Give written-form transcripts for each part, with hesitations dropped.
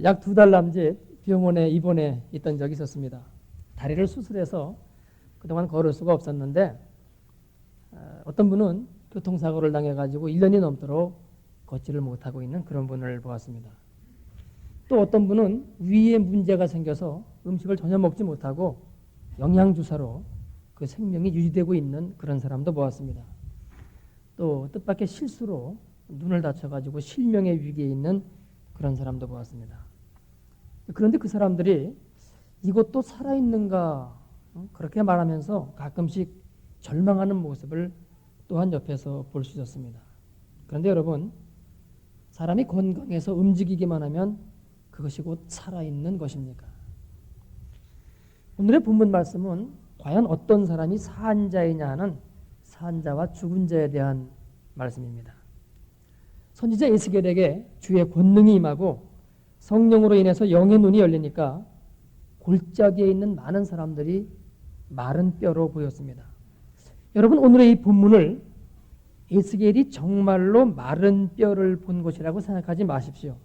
약 2달 남짓 병원에 입원해 있던 적이 있었습니다. 다리를 수술해서 그동안 걸을 수가 없었는데 어떤 분은 교통사고를 당해가지고 1년이 넘도록 걷지를 못하고 있는 그런 분을 보았습니다. 또 어떤 분은 위에 문제가 생겨서 음식을 전혀 먹지 못하고 영양주사로 그 생명이 유지되고 있는 그런 사람도 보았습니다. 또 뜻밖의 실수로 눈을 다쳐가지고 실명의 위기에 있는 그런 사람도 보았습니다. 그런데 그 사람들이 이것도 살아있는가 그렇게 말하면서 가끔씩 절망하는 모습을 또한 옆에서 볼 수 있었습니다. 그런데 여러분, 사람이 건강해서 움직이기만 하면 그것이 곧 살아있는 것입니까? 오늘의 본문 말씀은 과연 어떤 사람이 산 자이냐 하는 산 자와 죽은 자에 대한 말씀입니다. 선지자 에스겔에게 주의 권능이 임하고 성령으로 인해서 영의 눈이 열리니까 골짜기에 있는 많은 사람들이 마른 뼈로 보였습니다. 여러분, 오늘의 이 본문을 에스겔이 정말로 마른 뼈를 본 것이라고 생각하지 마십시오.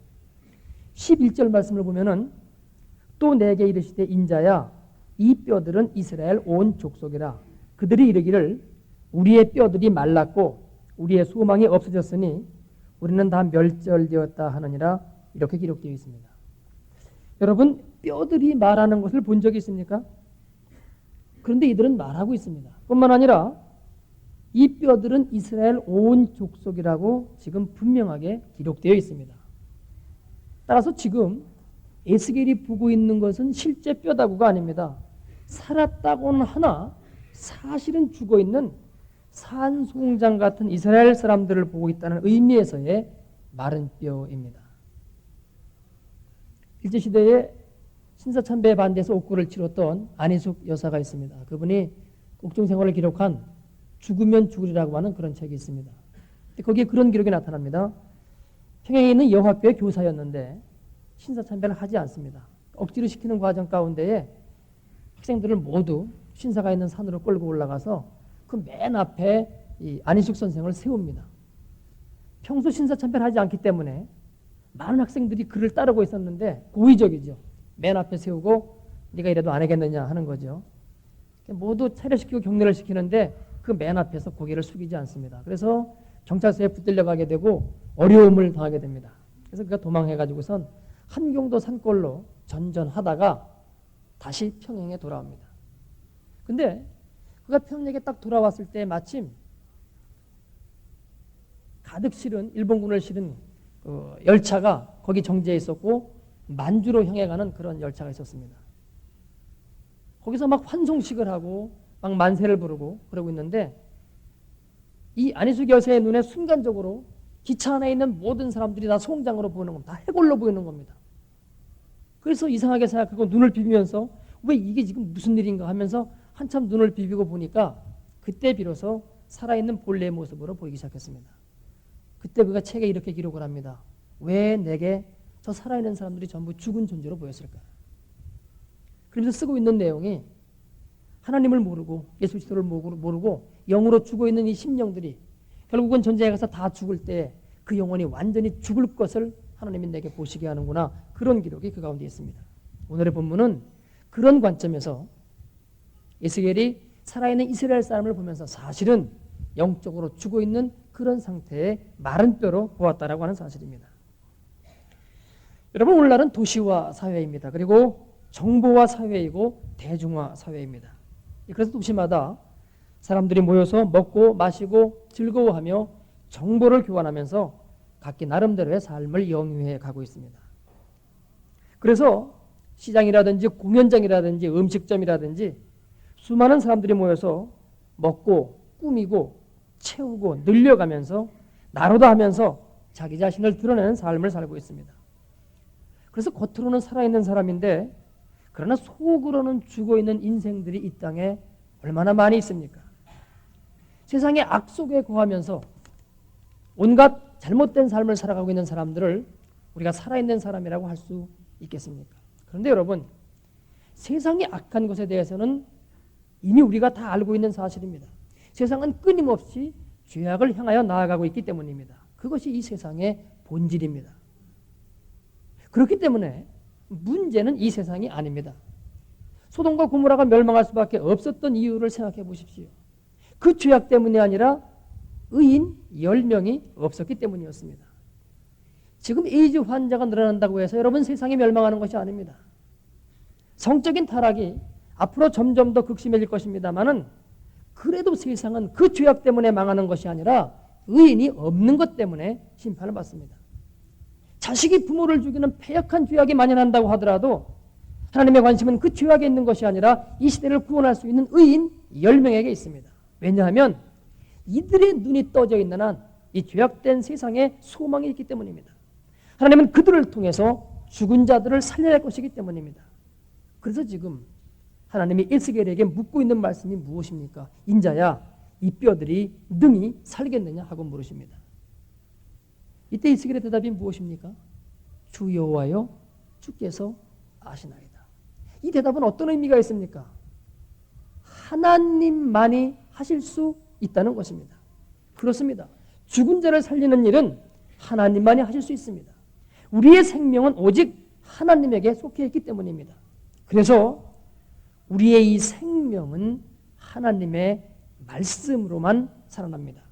11절 말씀을 보면은 또 내게 이르시되 인자야 이 뼈들은 이스라엘 온 족속이라 그들이 이르기를 우리의 뼈들이 말랐고 우리의 소망이 없어졌으니 우리는 다 멸절되었다 하느니라 이렇게 기록되어 있습니다. 여러분, 뼈들이 말하는 것을 본 적이 있습니까? 그런데 이들은 말하고 있습니다. 뿐만 아니라 이 뼈들은 이스라엘 온 족속이라고 지금 분명하게 기록되어 있습니다. 따라서 지금 에스겔이 보고 있는 것은 실제 뼈다구가 아닙니다. 살았다고는 하나 사실은 죽어있는 산송장 같은 이스라엘 사람들을 보고 있다는 의미에서의 마른 뼈입니다. 일제시대에 신사참배에 반대해서 옥고를 치렀던 안희숙 여사가 있습니다. 그분이 옥중생활을 기록한 죽으면 죽으리라고 하는 그런 책이 있습니다. 거기에 그런 기록이 나타납니다. 평양에 있는 여학교의 교사였는데 신사참배를 하지 않습니다. 억지로 시키는 과정 가운데에 학생들을 모두 신사가 있는 산으로 끌고 올라가서 그 맨 앞에 이 안희숙 선생을 세웁니다. 평소 신사참배를 하지 않기 때문에 많은 학생들이 그를 따르고 있었는데 고의적이죠. 맨 앞에 세우고 네가 이래도 안 하겠느냐 하는 거죠. 모두 차려시키고 격려를 시키는데 그 맨 앞에서 고개를 숙이지 않습니다. 그래서 경찰서에 붙들려 가게 되고 어려움을 당하게 됩니다. 그래서 그가 도망해가지고선 한경도 산골로 전전하다가 다시 평양에 돌아옵니다. 근데 그가 평양에 딱 돌아왔을 때 마침 가득 실은 일본군을 실은 열차가 거기 정지해 있었고 만주로 향해 가는 그런 열차가 있었습니다. 거기서 막 환송식을 하고 막 만세를 부르고 그러고 있는데 이 안희숙 여사의 눈에 순간적으로 기차 안에 있는 모든 사람들이 다 송장으로 보이는 겁니다. 다 해골로 보이는 겁니다. 그래서 이상하게 생각하고 눈을 비비면서 왜 이게 지금 무슨 일인가 하면서 한참 눈을 비비고 보니까 그때 비로소 살아있는 본래의 모습으로 보이기 시작했습니다. 그때 그가 책에 이렇게 기록을 합니다. 왜 내게 저 살아있는 사람들이 전부 죽은 존재로 보였을까? 그러면서 쓰고 있는 내용이 하나님을 모르고 예수 그리스도를 모르고 영으로 죽어있는 이 심령들이 결국은 전쟁에 가서 다 죽을 때 그 영혼이 완전히 죽을 것을 하나님이 내게 보시게 하는구나. 그런 기록이 그 가운데 있습니다. 오늘의 본문은 그런 관점에서 에스겔이 살아있는 이스라엘 사람을 보면서 사실은 영적으로 죽어있는 그런 상태의 마른 뼈로 보았다라고 하는 사실입니다. 여러분, 오늘날은 도시화 사회입니다. 그리고 정보화 사회이고 대중화 사회입니다. 그래서 도시마다 사람들이 모여서 먹고 마시고 즐거워하며 정보를 교환하면서 각기 나름대로의 삶을 영위해 가고 있습니다. 그래서 시장이라든지 공연장이라든지 음식점이라든지 수많은 사람들이 모여서 먹고 꾸미고 채우고 늘려가면서 나로다 하면서 자기 자신을 드러내는 삶을 살고 있습니다. 그래서 겉으로는 살아있는 사람인데 그러나 속으로는 죽어있는 인생들이 이 땅에 얼마나 많이 있습니까? 세상의 악 속에 거하면서 온갖 잘못된 삶을 살아가고 있는 사람들을 우리가 살아있는 사람이라고 할 수 있겠습니까? 그런데 여러분, 세상이 악한 것에 대해서는 이미 우리가 다 알고 있는 사실입니다. 세상은 끊임없이 죄악을 향하여 나아가고 있기 때문입니다. 그것이 이 세상의 본질입니다. 그렇기 때문에 문제는 이 세상이 아닙니다. 소돔과 고모라가 멸망할 수밖에 없었던 이유를 생각해 보십시오. 그 죄악 때문이 아니라 의인 10명이 없었기 때문이었습니다. 지금 에이즈 환자가 늘어난다고 해서 여러분 세상이 멸망하는 것이 아닙니다. 성적인 타락이 앞으로 점점 더 극심해질 것입니다만은 그래도 세상은 그 죄악 때문에 망하는 것이 아니라 의인이 없는 것 때문에 심판을 받습니다. 자식이 부모를 죽이는 패역한 죄악이 만연한다고 하더라도 하나님의 관심은 그 죄악에 있는 것이 아니라 이 시대를 구원할 수 있는 의인 10명에게 있습니다. 왜냐하면 이들의 눈이 떠져 있는 한 이 죄악된 세상에 소망이 있기 때문입니다. 하나님은 그들을 통해서 죽은 자들을 살려낼 것이기 때문입니다. 그래서 지금 하나님이 에스겔에게 묻고 있는 말씀이 무엇입니까? 인자야, 이 뼈들이 능히 살겠느냐 하고 물으십니다. 이때 에스겔의 대답이 무엇입니까? 주 여호와여, 주께서 아시나이다. 이 대답은 어떤 의미가 있습니까? 하나님만이 하실 수 있다는 것입니다. 그렇습니다. 죽은 자를 살리는 일은 하나님만이 하실 수 있습니다. 우리의 생명은 오직 하나님에게 속해 있기 때문입니다. 그래서 우리의 이 생명은 하나님의 말씀으로만 살아납니다.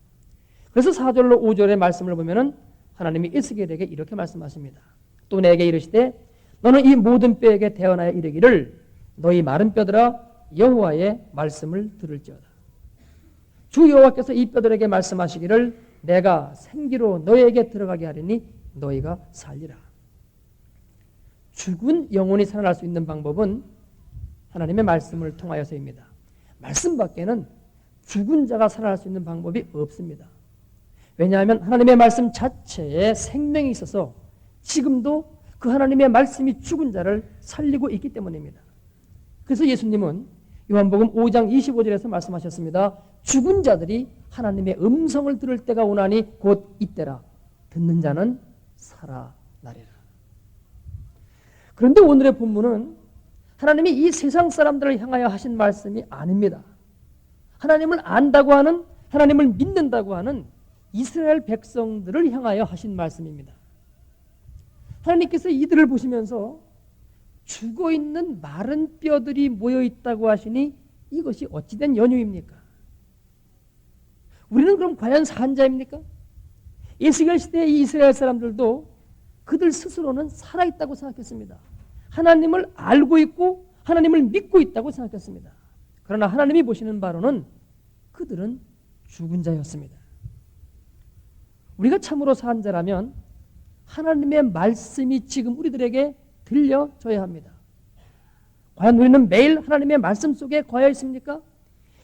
그래서 4절로 5절의 말씀을 보면은 하나님이 에스겔에게 이렇게 말씀하십니다. 또 내게 이르시되 너는 이 모든 뼈에게 대언하여 이르기를 너희 마른 뼈들아 여호와의 말씀을 들을지어다. 주 여호와께서 이 뼈들에게 말씀하시기를 내가 생기로 너희에게 들어가게 하리니 너희가 살리라. 죽은 영혼이 살아날 수 있는 방법은 하나님의 말씀을 통하여서입니다. 말씀 밖에는 죽은 자가 살아날 수 있는 방법이 없습니다. 왜냐하면 하나님의 말씀 자체에 생명이 있어서 지금도 그 하나님의 말씀이 죽은 자를 살리고 있기 때문입니다. 그래서 예수님은 요한복음 5장 25절에서 말씀하셨습니다. 죽은 자들이 하나님의 음성을 들을 때가 오나니 곧 이때라. 듣는 자는 살아나리라. 그런데 오늘의 본문은 하나님이 이 세상 사람들을 향하여 하신 말씀이 아닙니다. 하나님을 안다고 하는, 하나님을 믿는다고 하는 이스라엘 백성들을 향하여 하신 말씀입니다. 하나님께서 이들을 보시면서 죽어있는 마른 뼈들이 모여있다고 하시니 이것이 어찌된 연유입니까? 우리는 그럼 과연 산자입니까? 에스겔 시대의 이스라엘 사람들도 그들 스스로는 살아있다고 생각했습니다. 하나님을 알고 있고 하나님을 믿고 있다고 생각했습니다. 그러나 하나님이 보시는 바로는 그들은 죽은 자였습니다. 우리가 참으로 산 자라면 하나님의 말씀이 지금 우리들에게 들려줘야 합니다. 과연 우리는 매일 하나님의 말씀 속에 거해 있습니까?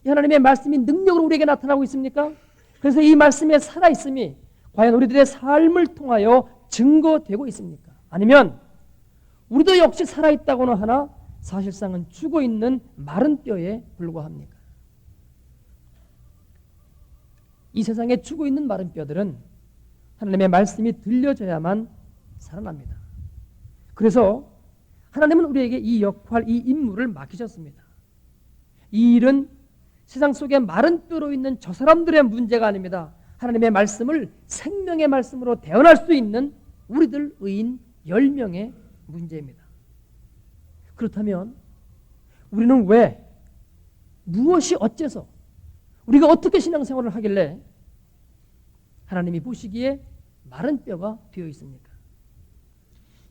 이 하나님의 말씀이 능력으로 우리에게 나타나고 있습니까? 그래서 이 말씀에 살아있음이 과연 우리들의 삶을 통하여 증거되고 있습니까? 아니면 우리도 역시 살아있다고는 하나 사실상은 죽어있는 마른 뼈에 불과합니까? 이 세상에 죽어있는 마른 뼈들은 하나님의 말씀이 들려져야만 살아납니다. 그래서 하나님은 우리에게 이 역할, 이 임무를 맡기셨습니다. 이 일은 세상 속에 마른 뼈로 있는 저 사람들의 문제가 아닙니다. 하나님의 말씀을 생명의 말씀으로 대언할 수 있는 우리들 의인 10명의 문제입니다. 그렇다면 우리는 왜, 무엇이 어째서, 우리가 어떻게 신앙생활을 하길래 하나님이 보시기에 마른 뼈가 되어 있습니까?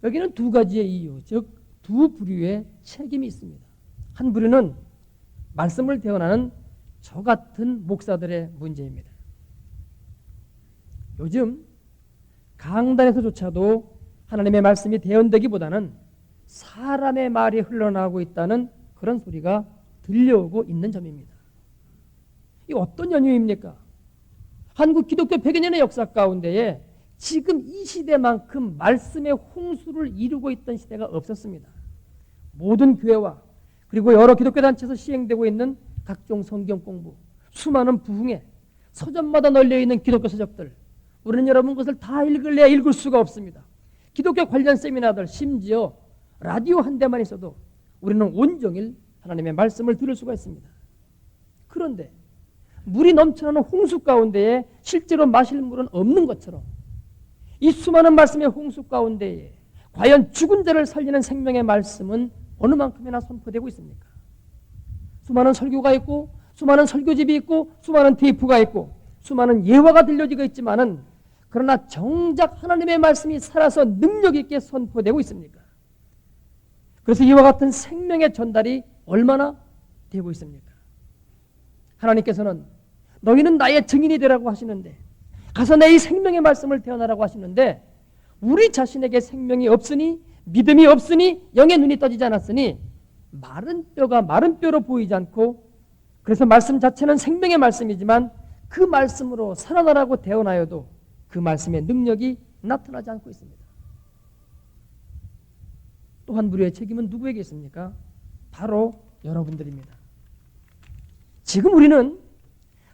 여기는 두 가지의 이유, 즉 두 부류의 책임이 있습니다. 한 부류는 말씀을 대언하는 저 같은 목사들의 문제입니다. 요즘 강단에서조차도 하나님의 말씀이 대언되기보다는 사람의 말이 흘러나오고 있다는 그런 소리가 들려오고 있는 점입니다. 이 어떤 연유입니까? 한국 기독교 100여 년의 역사 가운데에 지금 이 시대만큼 말씀의 홍수를 이루고 있던 시대가 없었습니다. 모든 교회와 그리고 여러 기독교 단체에서 시행되고 있는 각종 성경 공부, 수많은 부흥회, 서점마다 널려있는 기독교 서적들, 우리는 여러분 것을 다 읽을래야 읽을 수가 없습니다. 기독교 관련 세미나들, 심지어 라디오 한 대만 있어도 우리는 온종일 하나님의 말씀을 들을 수가 있습니다. 그런데 물이 넘쳐나는 홍수 가운데에 실제로 마실 물은 없는 것처럼 이 수많은 말씀의 홍수 가운데에 과연 죽은 자를 살리는 생명의 말씀은 어느 만큼이나 선포되고 있습니까? 수많은 설교가 있고 수많은 설교집이 있고 수많은 테이프가 있고 수많은 예화가 들려지고 있지만은 그러나 정작 하나님의 말씀이 살아서 능력 있게 선포되고 있습니까? 그래서 이와 같은 생명의 전달이 얼마나 되고 있습니까? 하나님께서는 너희는 나의 증인이 되라고 하시는데 가서 내 이 생명의 말씀을 태어나라고 하시는데 우리 자신에게 생명이 없으니 믿음이 없으니 영의 눈이 떠지지 않았으니 마른 뼈가 마른 뼈로 보이지 않고 그래서 말씀 자체는 생명의 말씀이지만 그 말씀으로 살아나라고 태어나여도 그 말씀의 능력이 나타나지 않고 있습니다. 또한 우리의 책임은 누구에게 있습니까? 바로 여러분들입니다. 지금 우리는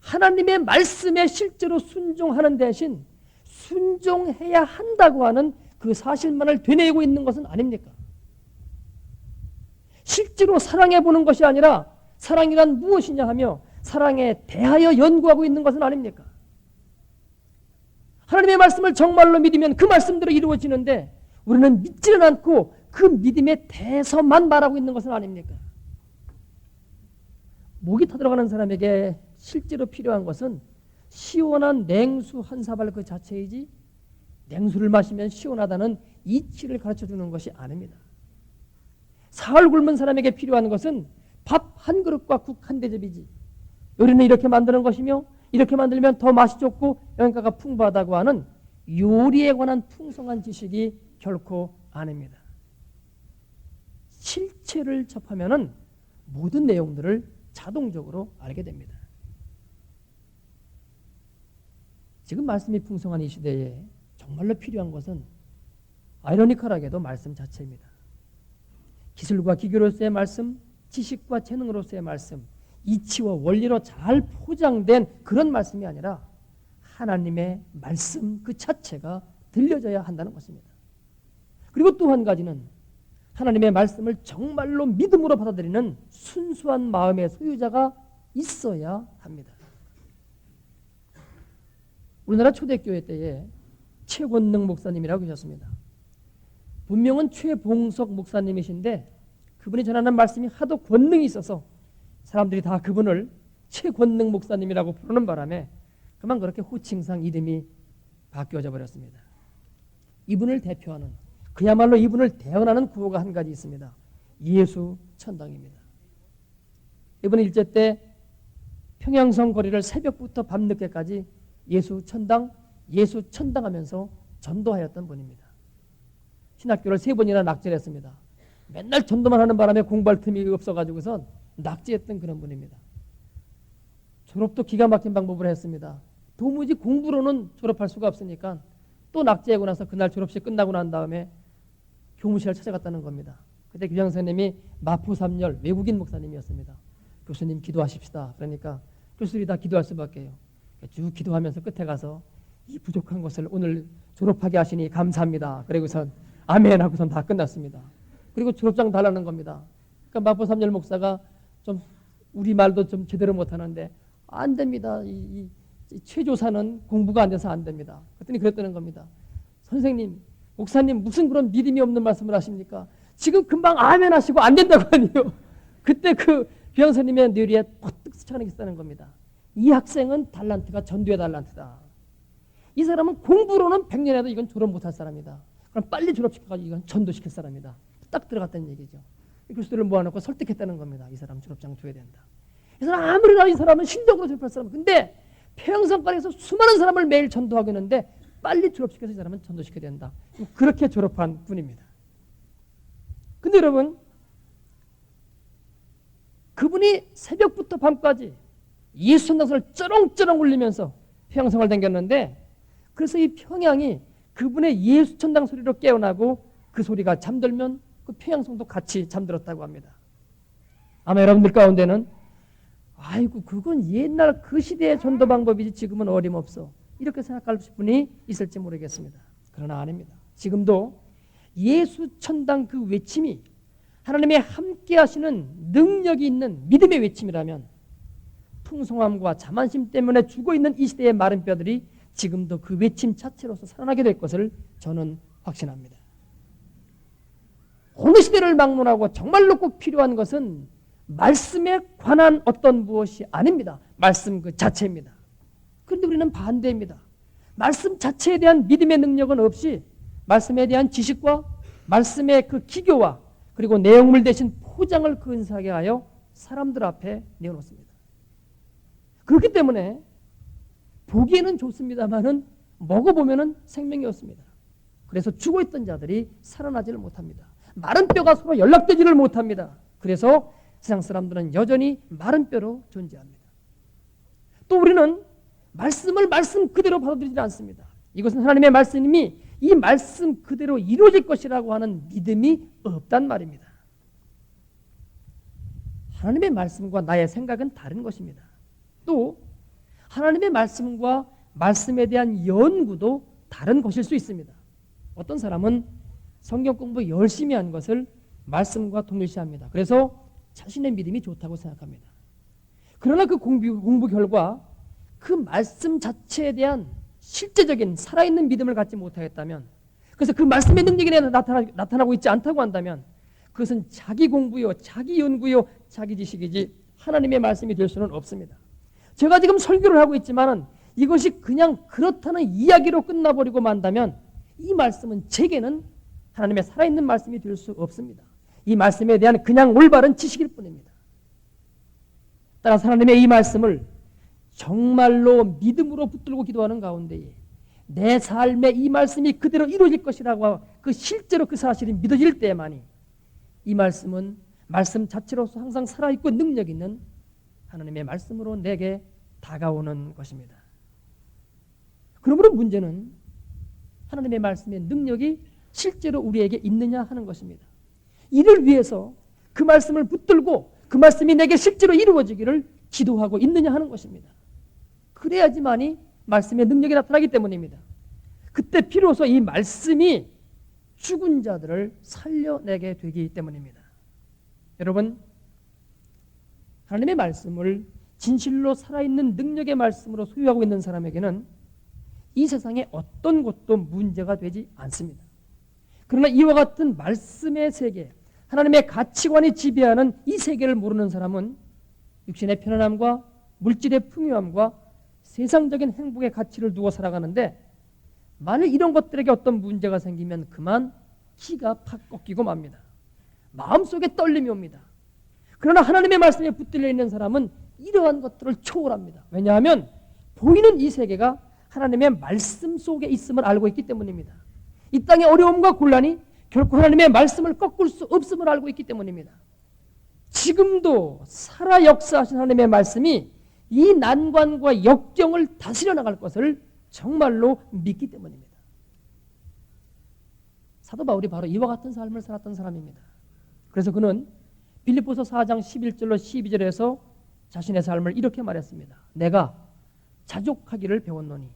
하나님의 말씀에 실제로 순종하는 대신 순종해야 한다고 하는 그 사실만을 되뇌이고 있는 것은 아닙니까? 실제로 사랑해보는 것이 아니라 사랑이란 무엇이냐 하며 사랑에 대하여 연구하고 있는 것은 아닙니까? 하나님의 말씀을 정말로 믿으면 그 말씀대로 이루어지는데 우리는 믿지는 않고 그 믿음에 대해서만 말하고 있는 것은 아닙니까? 목이 타들어가는 사람에게 실제로 필요한 것은 시원한 냉수 한 사발 그 자체이지 냉수를 마시면 시원하다는 이치를 가르쳐주는 것이 아닙니다. 사흘 굶은 사람에게 필요한 것은 밥 한 그릇과 국 한 대접이지 요리는 이렇게 만드는 것이며 이렇게 만들면 더 맛이 좋고 영양가가 풍부하다고 하는 요리에 관한 풍성한 지식이 결코 아닙니다. 실체를 접하면은 모든 내용들을 자동적으로 알게 됩니다. 지금 말씀이 풍성한 이 시대에 정말로 필요한 것은 아이러니컬하게도 말씀 자체입니다. 기술과 기교로서의 말씀, 지식과 재능으로서의 말씀, 이치와 원리로 잘 포장된 그런 말씀이 아니라 하나님의 말씀 그 자체가 들려져야 한다는 것입니다. 그리고 또 한 가지는 하나님의 말씀을 정말로 믿음으로 받아들이는 순수한 마음의 소유자가 있어야 합니다. 우리나라 초대교회 때에 최권능 목사님이라고 계셨습니다. 본명은 최봉석 목사님이신데 그분이 전하는 말씀이 하도 권능이 있어서 사람들이 다 그분을 최권능 목사님이라고 부르는 바람에 그만 그렇게 호칭상 이름이 바뀌어져 버렸습니다. 이분을 대표하는 그야말로 이분을 대언하는 구호가 한 가지 있습니다. 예수 천당입니다. 이분은 일제 때 평양성 거리를 새벽부터 밤늦게까지 예수 천당 하면서 전도하였던 분입니다. 신학교를 3번이나 낙제했습니다. 맨날 전도만 하는 바람에 공부할 틈이 없어가지고선 낙제했던 그런 분입니다. 졸업도 기가 막힌 방법을 했습니다. 도무지 공부로는 졸업할 수가 없으니까 또 낙제하고 나서 그날 졸업식 끝나고 난 다음에 교무실을 찾아갔다는 겁니다. 그때 교장 선생님이 마포 3열 외국인 목사님이었습니다. 교수님 기도하십시다. 그러니까 교수들이 다 기도할 수밖에요. 쭉 기도하면서 끝에 가서 이 부족한 것을 오늘 졸업하게 하시니 감사합니다. 그리고선 아멘 하고선 다 끝났습니다. 그리고 졸업장 달라는 겁니다. 그러니까 마포 3열 목사가 좀 우리말도 좀 제대로 못하는데 안 됩니다. 이 최조사는 공부가 안 돼서 안 됩니다. 그랬더니 그랬다는 겁니다. 선생님, 목사님 무슨 그런 믿음이 없는 말씀을 하십니까? 지금 금방 아멘 하시고 안 된다고 하니요. 그때 그 교장선생님의 뇌리에 퍼뜩 스쳐가는 게 있다는 겁니다. 이 학생은 달란트가 전도의 달란트다. 이 사람은 공부로는 100년에도 이건 졸업 못할 사람이다. 그럼 빨리 졸업시켜가지고 이건 전도시킬 사람이다. 딱 들어갔다는 얘기죠. 교수들을 모아놓고 설득했다는 겁니다. 이 사람 졸업장 줘야 된다. 이 사람 아무리 나이 사람은 실력으로 졸업할 사람. 근데 평양성과에서 수많은 사람을 매일 전도하고 있는데 빨리 졸업시켜서 이 사람은 전도시켜야 된다. 그렇게 졸업한 분입니다. 근데 여러분 그분이 새벽부터 밤까지 예수 선당서를 쩌렁쩌렁 울리면서 평양성을 댕겼는데 그래서 이 평양이 그분의 예수 천당 소리로 깨어나고 그 소리가 잠들면 그 평양성도 같이 잠들었다고 합니다. 아마 여러분들 가운데는 아이고 그건 옛날 그 시대의 전도 방법이지 지금은 어림없어 이렇게 생각할 분이 있을지 모르겠습니다. 그러나 아닙니다. 지금도 예수 천당 그 외침이 하나님의 함께 하시는 능력이 있는 믿음의 외침이라면 풍성함과 자만심 때문에 죽어있는 이 시대의 마른 뼈들이 지금도 그 외침 자체로서 살아나게 될 것을 저는 확신합니다. 왕시대를 막론하고 정말로 꼭 필요한 것은 말씀에 관한 어떤 무엇이 아닙니다. 말씀 그 자체입니다. 그런데 우리는 반대입니다. 말씀 자체에 대한 믿음의 능력은 없이 말씀에 대한 지식과 말씀의 그 기교와 그리고 내용물 대신 포장을 근사하게 하여 사람들 앞에 내어놓습니다. 그렇기 때문에 보기에는 좋습니다만은 먹어보면은 생명이 없습니다. 그래서 죽어있던 자들이 살아나지를 못합니다. 마른 뼈가 서로 연락되지를 못합니다. 그래서 세상 사람들은 여전히 마른 뼈로 존재합니다. 또 우리는 말씀을 말씀 그대로 받아들이지 않습니다. 이것은 하나님의 말씀이 이 말씀 그대로 이루어질 것이라고 하는 믿음이 없단 말입니다. 하나님의 말씀과 나의 생각은 다른 것입니다. 또 하나님의 말씀과 말씀에 대한 연구도 다른 것일 수 있습니다. 어떤 사람은 성경 공부 열심히 한 것을 말씀과 동일시합니다. 그래서 자신의 믿음이 좋다고 생각합니다. 그러나 그 공부 결과 그 말씀 자체에 대한 실제적인 살아있는 믿음을 갖지 못하겠다면, 그래서 그 말씀의 능력이 나타나고 있지 않다고 한다면 그것은 자기 공부요, 자기 연구요, 자기 지식이지 하나님의 말씀이 될 수는 없습니다. 제가 지금 설교를 하고 있지만은 이것이 그냥 그렇다는 이야기로 끝나버리고 만다면 이 말씀은 제게는 하나님의 살아있는 말씀이 될 수 없습니다. 이 말씀에 대한 그냥 올바른 지식일 뿐입니다. 따라서 하나님의 이 말씀을 정말로 믿음으로 붙들고 기도하는 가운데에 내 삶에 이 말씀이 그대로 이루어질 것이라고 그 실제로 그 사실이 믿어질 때만이 이 말씀은 말씀 자체로서 항상 살아있고 능력 있는 하나님의 말씀으로 내게 다가오는 것입니다. 그러므로 문제는 하나님의 말씀의 능력이 실제로 우리에게 있느냐 하는 것입니다. 이를 위해서 그 말씀을 붙들고 그 말씀이 내게 실제로 이루어지기를 기도하고 있느냐 하는 것입니다. 그래야지만이 말씀의 능력이 나타나기 때문입니다. 그때 비로소 이 말씀이 죽은 자들을 살려내게 되기 때문입니다. 여러분, 하나님의 말씀을 진실로 살아있는 능력의 말씀으로 소유하고 있는 사람에게는 이 세상에 어떤 것도 문제가 되지 않습니다. 그러나 이와 같은 말씀의 세계, 하나님의 가치관이 지배하는 이 세계를 모르는 사람은 육신의 편안함과 물질의 풍요함과 세상적인 행복의 가치를 두고 살아가는데, 만일 이런 것들에게 어떤 문제가 생기면 그만 기가 팍 꺾이고 맙니다. 마음속에 떨림이 옵니다. 그러나 하나님의 말씀에 붙들려 있는 사람은 이러한 것들을 초월합니다. 왜냐하면 보이는 이 세계가 하나님의 말씀 속에 있음을 알고 있기 때문입니다. 이 땅의 어려움과 곤란이 결코 하나님의 말씀을 꺾을 수 없음을 알고 있기 때문입니다. 지금도 살아 역사하신 하나님의 말씀이 이 난관과 역경을 다스려 나갈 것을 정말로 믿기 때문입니다. 사도 바울이 바로 이와 같은 삶을 살았던 사람입니다. 그래서 그는 빌립보서 4장 11절로 12절에서 자신의 삶을 이렇게 말했습니다. 내가 자족하기를 배웠노니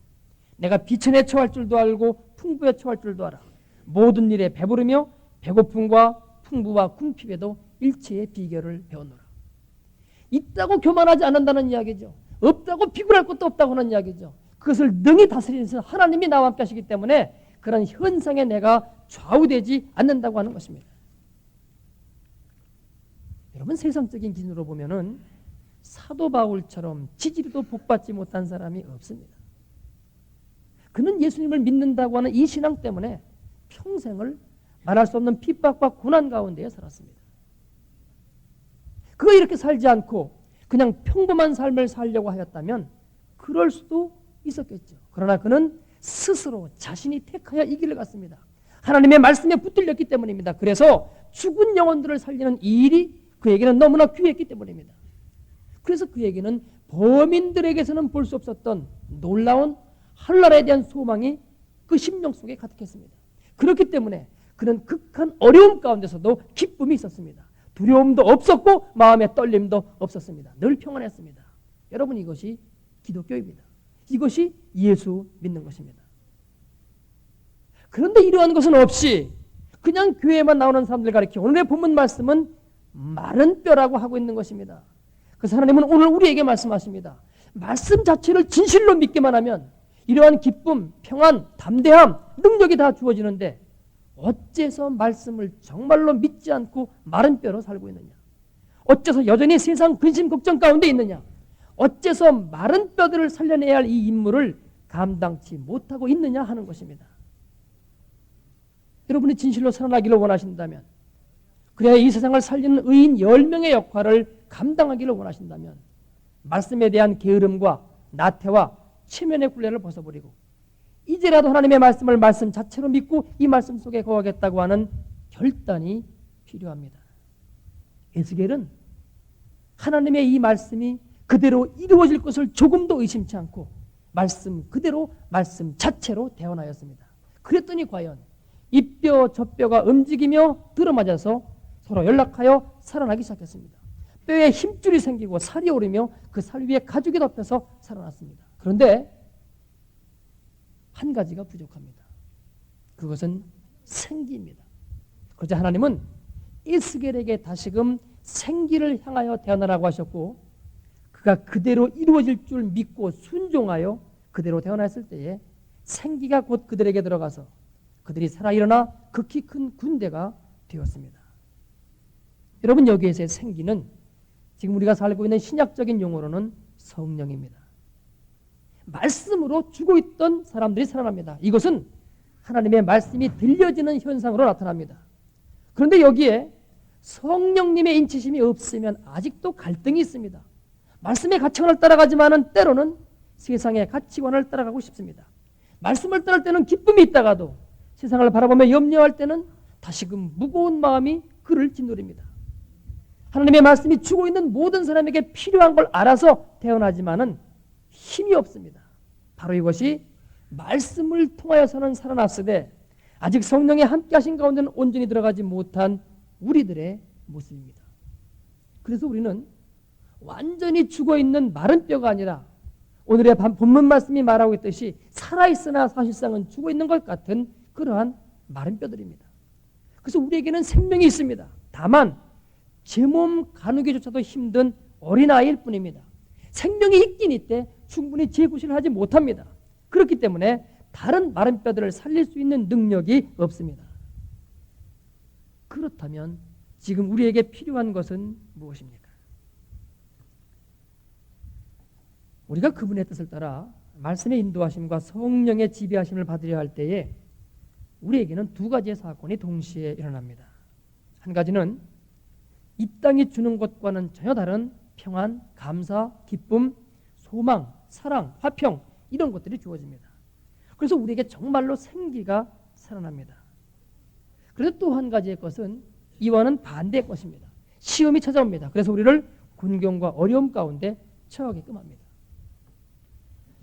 내가 비천에 처할 줄도 알고 풍부에 처할 줄도 알아. 모든 일에 배부르며 배고픔과 풍부와 궁핍에도 일체의 비결을 배웠노라. 있다고 교만하지 않는다는 이야기죠. 없다고 비굴할 것도 없다고 하는 이야기죠. 그것을 능히 다스리는 하나님이 나와 함께 하시기 때문에 그런 현상에 내가 좌우되지 않는다고 하는 것입니다. 여러분, 세상적인 기준으로 보면은 사도 바울처럼 지지리도 복받지 못한 사람이 없습니다. 그는 예수님을 믿는다고 하는 이 신앙 때문에 평생을 말할 수 없는 핍박과 고난 가운데에 살았습니다. 그가 이렇게 살지 않고 그냥 평범한 삶을 살려고 하였다면 그럴 수도 있었겠죠. 그러나 그는 스스로 자신이 택하여 이 길을 갔습니다. 하나님의 말씀에 붙들렸기 때문입니다. 그래서 죽은 영혼들을 살리는 이 일이 그에게는 너무나 귀했기 때문입니다. 그래서 그에게는 범인들에게서는 볼 수 없었던 놀라운 하늘나라에 대한 소망이 그 심령 속에 가득했습니다. 그렇기 때문에 그는 극한 어려움 가운데서도 기쁨이 있었습니다. 두려움도 없었고 마음의 떨림도 없었습니다. 늘 평안했습니다. 여러분, 이것이 기독교입니다. 이것이 예수 믿는 것입니다. 그런데 이러한 것은 없이 그냥 교회에만 나오는 사람들 가리켜 오늘의 본문 말씀은 마른 뼈라고 하고 있는 것입니다. 그래서 하나님은 오늘 우리에게 말씀하십니다. 말씀 자체를 진실로 믿기만 하면 이러한 기쁨, 평안, 담대함, 능력이 다 주어지는데 어째서 말씀을 정말로 믿지 않고 마른 뼈로 살고 있느냐? 어째서 여전히 세상 근심 걱정 가운데 있느냐? 어째서 마른 뼈들을 살려내야 할 이 임무를 감당치 못하고 있느냐 하는 것입니다. 여러분이 진실로 살아나기를 원하신다면, 그래야 이 세상을 살리는 의인 10명의 역할을 감당하기를 원하신다면 말씀에 대한 게으름과 나태와 체면의 굴레를 벗어버리고 이제라도 하나님의 말씀을 말씀 자체로 믿고 이 말씀 속에 거하겠다고 하는 결단이 필요합니다. 에스겔은 하나님의 이 말씀이 그대로 이루어질 것을 조금도 의심치 않고 말씀 그대로 말씀 자체로 대언하였습니다. 그랬더니 과연 이 뼈 저 뼈가 움직이며 들어맞아서 서로 연락하여 살아나기 시작했습니다. 뼈에 힘줄이 생기고 살이 오르며 그 살 위에 가죽이 덮여서 살아났습니다. 그런데 한 가지가 부족합니다. 그것은 생기입니다. 그러자 하나님은 에스겔에게 다시금 생기를 향하여 태어나라고 하셨고, 그가 그대로 이루어질 줄 믿고 순종하여 그대로 태어났을 때에 생기가 곧 그들에게 들어가서 그들이 살아 일어나 극히 큰 군대가 되었습니다. 여러분, 여기에서의 생기는 지금 우리가 살고 있는 신약적인 용어로는 성령입니다. 말씀으로 죽어 있던 사람들이 살아납니다. 이것은 하나님의 말씀이 들려지는 현상으로 나타납니다. 그런데 여기에 성령님의 인치심이 없으면 아직도 갈등이 있습니다. 말씀의 가치관을 따라가지만은 때로는 세상의 가치관을 따라가고 싶습니다. 말씀을 따를 때는 기쁨이 있다가도 세상을 바라보며 염려할 때는 다시금 무거운 마음이 그를 짓누릅니다. 하나님의 말씀이 주고 있는 모든 사람에게 필요한 걸 알아서 태어나지만은 힘이 없습니다. 바로 이것이 말씀을 통하여서는 살아났으되 아직 성령의 함께 하신 가운데는 온전히 들어가지 못한 우리들의 모습입니다. 그래서 우리는 완전히 죽어있는 마른 뼈가 아니라 오늘의 본문 말씀이 말하고 있듯이 살아있으나 사실상은 죽어있는 것 같은 그러한 마른 뼈들입니다. 그래서 우리에게는 생명이 있습니다. 다만 제 몸 가누기조차도 힘든 어린아이일 뿐입니다. 생명이 있긴 있대 충분히 재구실을 하지 못합니다. 그렇기 때문에 다른 마른 뼈들을 살릴 수 있는 능력이 없습니다. 그렇다면 지금 우리에게 필요한 것은 무엇입니까? 우리가 그분의 뜻을 따라 말씀의 인도하심과 성령의 지배하심을 받으려 할 때에 우리에게는 두 가지의 사건이 동시에 일어납니다. 한 가지는 이 땅이 주는 것과는 전혀 다른 평안, 감사, 기쁨, 소망, 사랑, 화평 이런 것들이 주어집니다. 그래서 우리에게 정말로 생기가 살아납니다. 그래서 또 한 가지의 것은 이와는 반대의 것입니다. 시험이 찾아옵니다. 그래서 우리를 곤경과 어려움 가운데 처하게끔 합니다.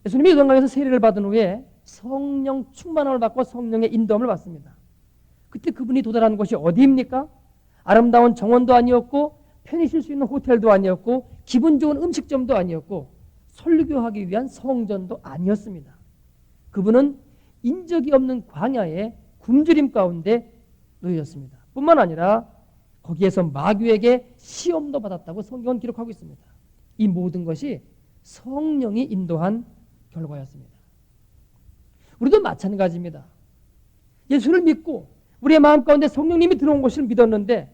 예수님이 요단강에서 세례를 받은 후에 성령 충만함을 받고 성령의 인도함을 받습니다. 그때 그분이 도달한 곳이 어디입니까? 아름다운 정원도 아니었고 편히 쉴 수 있는 호텔도 아니었고 기분 좋은 음식점도 아니었고 설교하기 위한 성전도 아니었습니다. 그분은 인적이 없는 광야의 굶주림 가운데 놓였습니다. 뿐만 아니라 거기에서 마귀에게 시험도 받았다고 성경은 기록하고 있습니다. 이 모든 것이 성령이 인도한 결과였습니다. 우리도 마찬가지입니다. 예수를 믿고 우리의 마음 가운데 성령님이 들어온 것을 믿었는데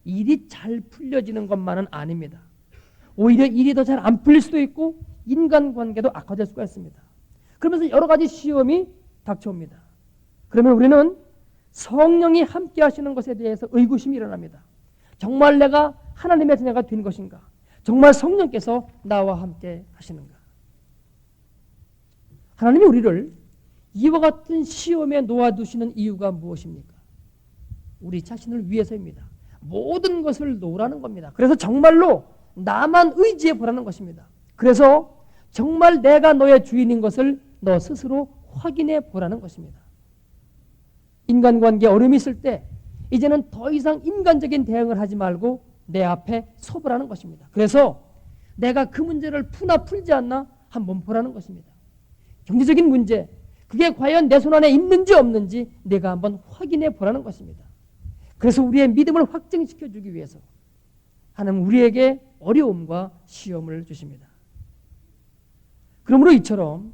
일이 잘 풀려지는 것만은 아닙니다. 오히려 일이 더 잘 안 풀릴 수도 있고 인간관계도 악화될 수가 있습니다. 그러면서 여러 가지 시험이 닥쳐옵니다. 그러면 우리는 성령이 함께 하시는 것에 대해서 의구심이 일어납니다. 정말 내가 하나님의 자녀가 된 것인가? 정말 성령께서 나와 함께 하시는가? 하나님이 우리를 이와 같은 시험에 놓아두시는 이유가 무엇입니까? 우리 자신을 위해서입니다. 모든 것을 놓으라는 겁니다. 그래서 정말로 나만 의지해 보라는 것입니다. 그래서 정말 내가 너의 주인인 것을 너 스스로 확인해 보라는 것입니다. 인간관계에 어려움이 있을 때 이제는 더 이상 인간적인 대응을 하지 말고 내 앞에 서보라는 것입니다. 그래서 내가 그 문제를 푸나 풀지 않나 한번 보라는 것입니다. 경제적인 문제, 그게 과연 내 손 안에 있는지 없는지 내가 한번 확인해 보라는 것입니다. 그래서 우리의 믿음을 확증시켜 주기 위해서 하나님 우리에게 어려움과 시험을 주십니다. 그러므로 이처럼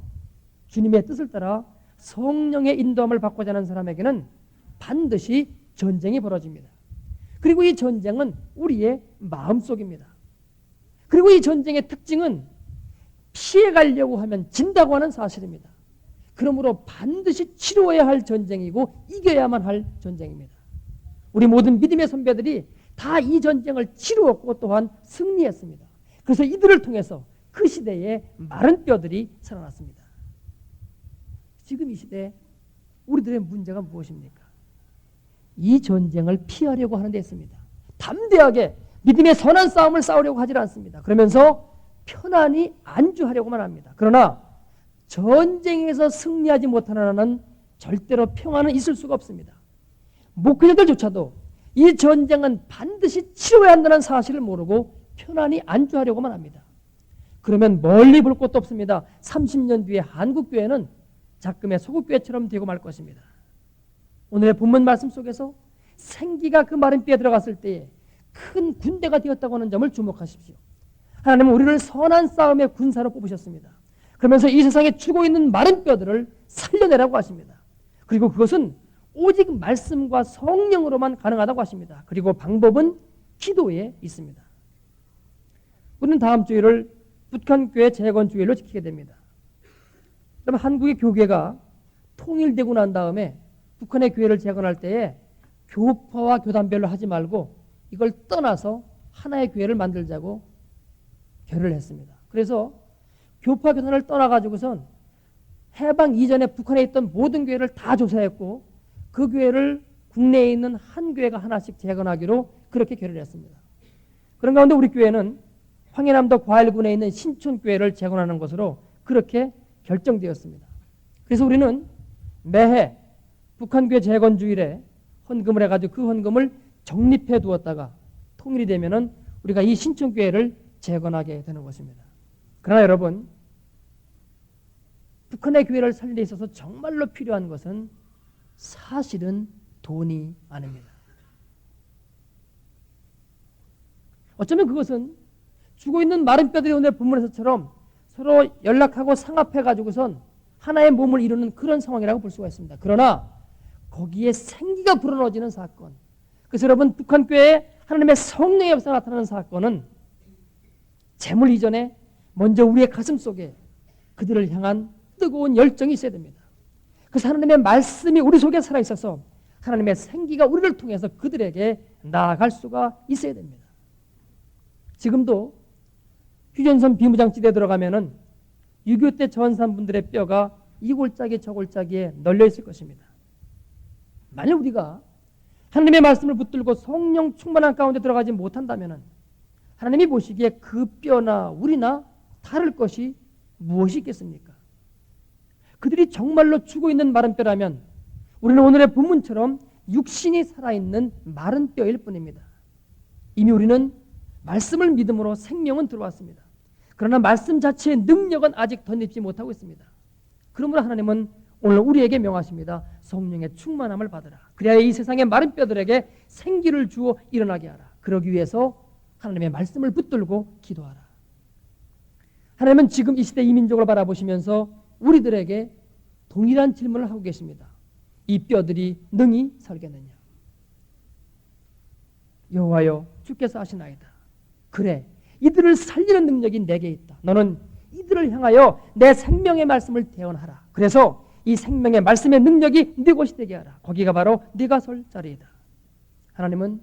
주님의 뜻을 따라 성령의 인도함을 받고자 하는 사람에게는 반드시 전쟁이 벌어집니다. 그리고 이 전쟁은 우리의 마음속입니다. 그리고 이 전쟁의 특징은 피해가려고 하면 진다고 하는 사실입니다. 그러므로 반드시 치루어야 할 전쟁이고 이겨야만 할 전쟁입니다. 우리 모든 믿음의 선배들이 다 이 전쟁을 치루었고 또한 승리했습니다. 그래서 이들을 통해서 그 시대에 마른 뼈들이 살아났습니다. 지금 이 시대에 우리들의 문제가 무엇입니까? 이 전쟁을 피하려고 하는 데 있습니다. 담대하게 믿음의 선한 싸움을 싸우려고 하지 않습니다. 그러면서 편안히 안주하려고만 합니다. 그러나 전쟁에서 승리하지 못하는 한은 절대로 평안은 있을 수가 없습니다. 목회자들조차도 이 전쟁은 반드시 치러야 한다는 사실을 모르고 편안히 안주하려고만 합니다. 그러면 멀리 볼 것도 없습니다. 30년 뒤에 한국교회는 작금의 소국교회처럼 되고 말 것입니다. 오늘의 본문 말씀 속에서 생기가 그 마른 뼈에 들어갔을 때에 큰 군대가 되었다고 하는 점을 주목하십시오. 하나님은 우리를 선한 싸움의 군사로 뽑으셨습니다. 그러면서 이 세상에 죽어 있는 마른 뼈들을 살려내라고 하십니다. 그리고 그것은 오직 말씀과 성령으로만 가능하다고 하십니다. 그리고 방법은 기도에 있습니다. 우리는 다음 주일을 북한교회 재건주일로 지키게 됩니다. 그럼 한국의 교계가 통일되고 난 다음에 북한의 교회를 재건할 때에 교파와 교단별로 하지 말고 이걸 떠나서 하나의 교회를 만들자고 결의를 했습니다. 그래서 교파 교단을 떠나가지고선 해방 이전에 북한에 있던 모든 교회를 다 조사했고 그 교회를 국내에 있는 한 교회가 하나씩 재건하기로 그렇게 결의를 했습니다. 그런 가운데 우리 교회는 황해남도 과일군에 있는 신촌교회를 재건하는 것으로 그렇게 결정되었습니다. 그래서 우리는 매해 북한교회 재건주일에 헌금을 해가지고 그 헌금을 적립해 두었다가 통일이 되면은 우리가 이 신촌교회를 재건하게 되는 것입니다. 그러나 여러분, 북한의 교회를 살리는 데 있어서 정말로 필요한 것은 사실은 돈이 아닙니다. 어쩌면 그것은 죽어 있는 마른 뼈들이 오늘 본문에서처럼 서로 연락하고 상합해가지고선 하나의 몸을 이루는 그런 상황이라고 볼 수가 있습니다. 그러나 거기에 생기가 불어넣어지는 사건, 그래서 여러분 북한교회에 하나님의 성령의 역사가 나타나는 사건은 재물 이전에 먼저 우리의 가슴 속에 그들을 향한 뜨거운 열정이 있어야 됩니다. 그래서 하나님의 말씀이 우리 속에 살아있어서 하나님의 생기가 우리를 통해서 그들에게 나아갈 수가 있어야 됩니다. 지금도 휴전선 비무장지대에 들어가면은 6.25 때 전산분들의 뼈가 이 골짜기 저 골짜기에 널려 있을 것입니다. 만약 우리가 하나님의 말씀을 붙들고 성령 충만한 가운데 들어가지 못한다면은 하나님이 보시기에 그 뼈나 우리나 다를 것이 무엇이 있겠습니까? 그들이 정말로 죽어 있는 마른 뼈라면 우리는 오늘의 본문처럼 육신이 살아있는 마른 뼈일 뿐입니다. 이미 우리는 말씀을 믿음으로 생명은 들어왔습니다. 그러나 말씀 자체의 능력은 아직 덧입지 못하고 있습니다. 그러므로 하나님은 오늘 우리에게 명하십니다. 성령의 충만함을 받으라. 그래야 이 세상의 마른 뼈들에게 생기를 주어 일어나게 하라. 그러기 위해서 하나님의 말씀을 붙들고 기도하라. 하나님은 지금 이 시대 이민족을 바라보시면서 우리들에게 동일한 질문을 하고 계십니다. 이 뼈들이 능히 살겠느냐? 여호와여 주께서 하시나이다. 그래, 이들을 살리는 능력이 내게 있다. 너는 이들을 향하여 내 생명의 말씀을 대언하라. 그래서 이 생명의 말씀의 능력이 네 곳이 되게 하라. 거기가 바로 네가 설 자리이다. 하나님은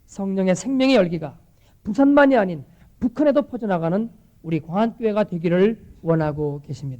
성령의 생명의 열기가 부산만이 아닌 북한에도 퍼져나가는 우리 광안교회가 되기를 원하고 계십니다.